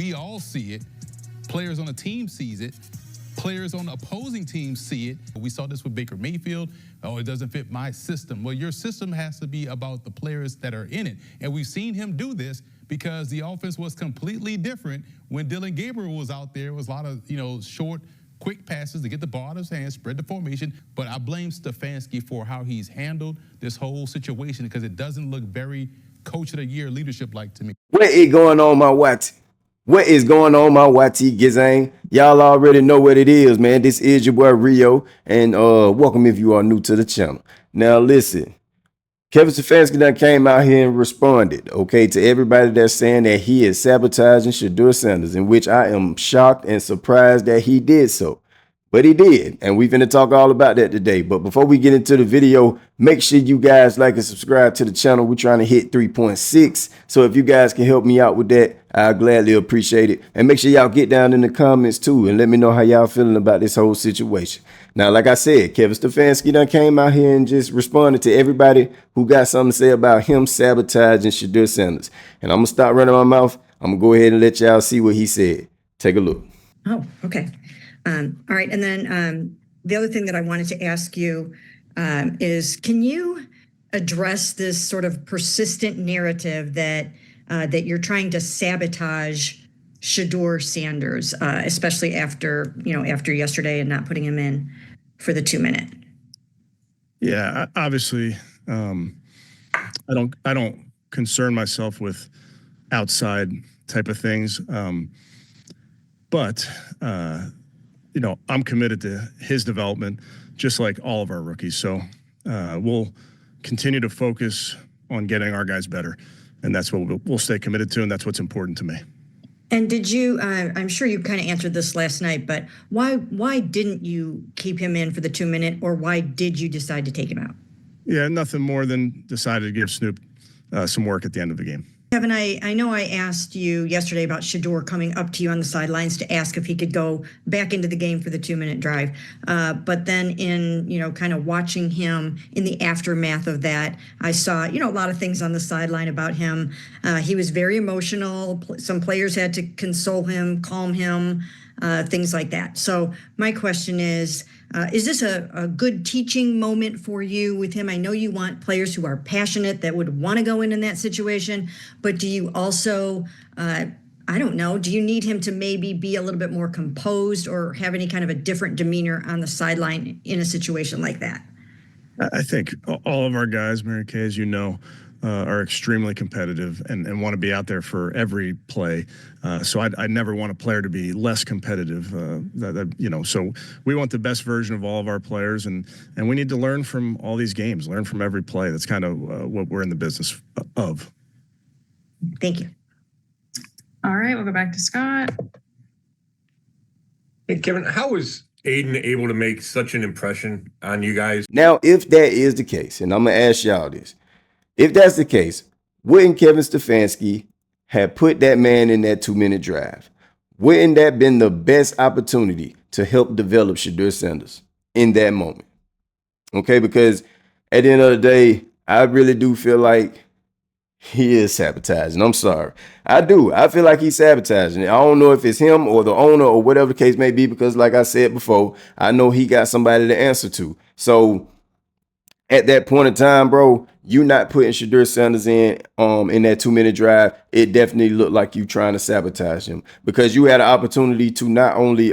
We all see it. Players on the team sees it. Players on the opposing team see it. We saw this with Baker Mayfield. Oh, it doesn't fit my system. Well, your system has to be about the players that are in it. And we've seen him do this because the offense was completely different when Dylan Gabriel was out there. It was a lot of, short, quick passes to get the ball out of his hands, spread the formation. But I blame Stefanski for how he's handled this whole situation because it doesn't look very coach of the year leadership-like to me. What is going on, my Watty? What is going on, my YT Gizang? Y'all already know what it is, man. This is your boy Rio, and welcome if you are new to the channel. Now, listen, Kevin Stefanski done came out here and responded, okay, to everybody that's saying that he is sabotaging Shedeur Sanders, in which I am shocked and surprised that he did so. But he did, and we're going to talk all about that today. But before we get into the video, make sure you guys like and subscribe to the channel. We're trying to hit 3.6. So if you guys can help me out with that, I'll gladly appreciate it. And make sure y'all get down in the comments too and let me know how y'all feeling about this whole situation. Now, like I said, Kevin Stefanski done came out here and just responded to everybody who got something to say about him sabotaging Shedeur Sanders. And I'm going to stop running my mouth. I'm going to go ahead and let y'all see what he said. Take a look. Oh, okay. All right. And then the other thing that I wanted to ask you is, can you address this sort of persistent narrative that that you're trying to sabotage Shedeur Sanders, especially after yesterday and not putting him in for the 2-minute? Yeah, obviously, I don't concern myself with outside type of things, but I'm committed to his development, just like all of our rookies. So we'll continue to focus on getting our guys better, and that's what we'll stay committed to, and that's what's important to me. And did you, I'm sure you kind of answered this last night, but why didn't you keep him in for the 2-minute, or why did you decide to take him out? Yeah, nothing more than decided to give Snoop some work at the end of the game. Kevin, I know I asked you yesterday about Shedeur coming up to you on the sidelines to ask if he could go back into the game for the 2-minute drive. But then in, kind of watching him in the aftermath of that, I saw, a lot of things on the sideline about him. He was very emotional. Some players had to console him, calm him, things like that. So my question is this a good teaching moment for you with him? I know you want players who are passionate, that would want to go in that situation, but do you also, I don't know, do you need him to maybe be a little bit more composed or have any kind of a different demeanor on the sideline in a situation like that? I think all of our guys, Mary Kay, as you know, are extremely competitive and want to be out there for every play. So I never want a player to be less competitive. So we want the best version of all of our players, and we need to learn from all these games, learn from every play. That's kind of what we're in the business of. Thank you. All right, we'll go back to Scott. Hey, Kevin, how was Aiden able to make such an impression on you guys? Now, if that is the case, and I'm going to ask y'all this, if that's the case, wouldn't Kevin Stefanski have put that man in that 2-minute drive? Wouldn't that been the best opportunity to help develop Shedeur Sanders in that moment? Okay, because at the end of the day, I really do feel like he is sabotaging. I'm sorry. I do. I feel like he's sabotaging. I don't know if it's him or the owner or whatever the case may be, because like I said before, I know he got somebody to answer to. So at that point in time, bro, you not putting Shedeur Sanders in that 2-minute drive, it definitely looked like you trying to sabotage him, because you had an opportunity to not only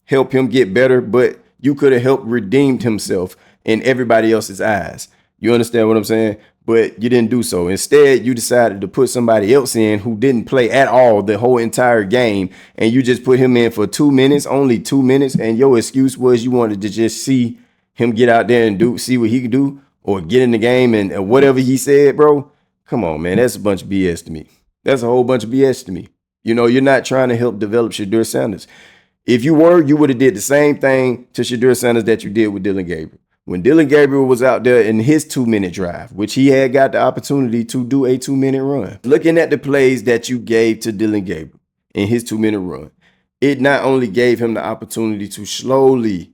help him get better, but you could have helped redeemed himself in everybody else's eyes. You understand what I'm saying? But you didn't do so. Instead, you decided to put somebody else in who didn't play at all the whole entire game, and you just put him in for 2 minutes, only 2 minutes, and your excuse was you wanted to just see him get out there and see what he could do, or get in the game and whatever he said, bro. Come on, man. That's a bunch of BS to me. That's a whole bunch of BS to me. You're not trying to help develop Shedeur Sanders. If you were, you would have did the same thing to Shedeur Sanders that you did with Dylan Gabriel. When Dylan Gabriel was out there in his 2-minute drive, which he had got the opportunity to do a 2-minute run. Looking at the plays that you gave to Dylan Gabriel in his 2-minute run, it not only gave him the opportunity to slowly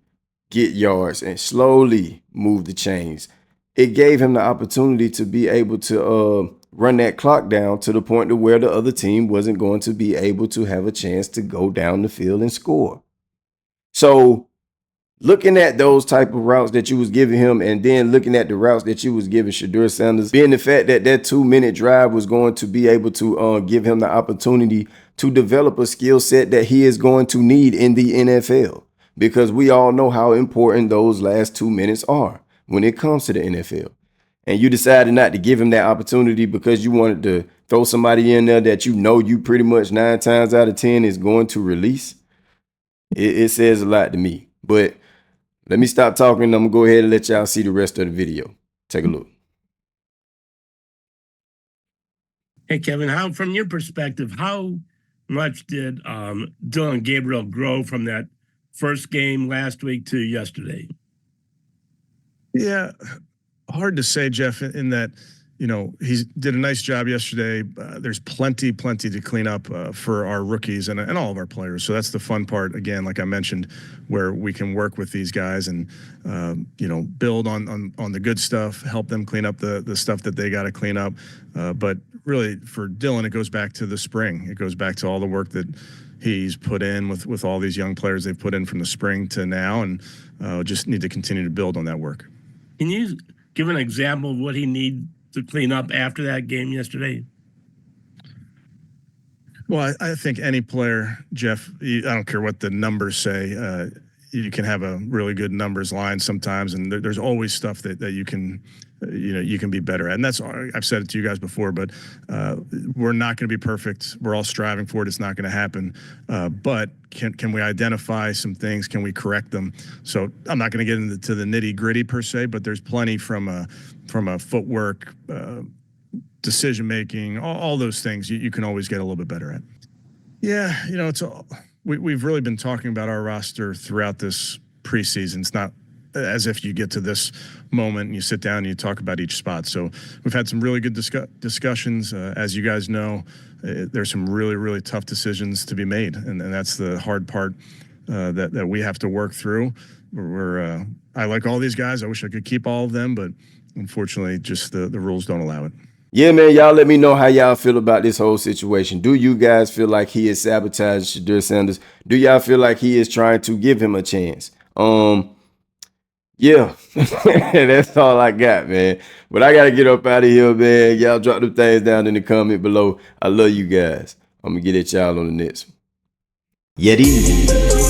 get yards and slowly move the chains, it gave him the opportunity to be able to run that clock down to the point to where the other team wasn't going to be able to have a chance to go down the field and score. So looking at those type of routes that you was giving him, and then looking at the routes that you was giving Shedeur Sanders, being the fact that that 2-minute drive was going to be able to give him the opportunity to develop a skill set that he is going to need in the NFL, because we all know how important those last 2 minutes are when it comes to the NFL. And you decided not to give him that opportunity because you wanted to throw somebody in there that you know you pretty much 9 times out of 10 is going to release. It says a lot to me. But let me stop talking. I'm going to go ahead and let y'all see the rest of the video. Take a look. Hey, Kevin, how, from your perspective, how much did Dillon Gabriel grow from that first game last week to yesterday? Yeah, hard to say, Jeff, in that, you know, he did a nice job yesterday. There's plenty to clean up for our rookies and all of our players. So that's the fun part, again, like I mentioned, where we can work with these guys and, you know, build on the good stuff, help them clean up the stuff that they got to clean up. But really, for Dillon, it goes back to the spring. It goes back to all the work that he's put in with all these young players they've put in from the spring to now, and just need to continue to build on that work. Can you give an example of what he needs to clean up after that game yesterday? Well, I think any player, Jeff, I don't care what the numbers say, you can have a really good numbers line sometimes, and there's always stuff that you can, you know, you can be better at. And that's, I've said it to you guys before, but we're not going to be perfect. We're all striving for it. It's not going to happen. But can we identify some things? Can we correct them? So I'm not going to get into the nitty gritty per se, but there's plenty from a footwork, decision making, all those things you can always get a little bit better at. Yeah, you know, we've really been talking about our roster throughout this preseason. It's not as if you get to this moment and you sit down and you talk about each spot. So we've had some really good discussions. As you guys know, there's some really tough decisions to be made, and that's the hard part that we have to work through. I like all these guys. I wish I could keep all of them, but unfortunately, just the rules don't allow it. Yeah, man, y'all let me know how y'all feel about this whole situation. Do you guys feel like he is sabotaging Shedeur Sanders? Do y'all feel like he is trying to give him a chance? Yeah, that's all I got, man. But I got to get up out of here, man. Y'all drop them things down in the comment below. I love you guys. I'm going to get at y'all on the next one. Yeti.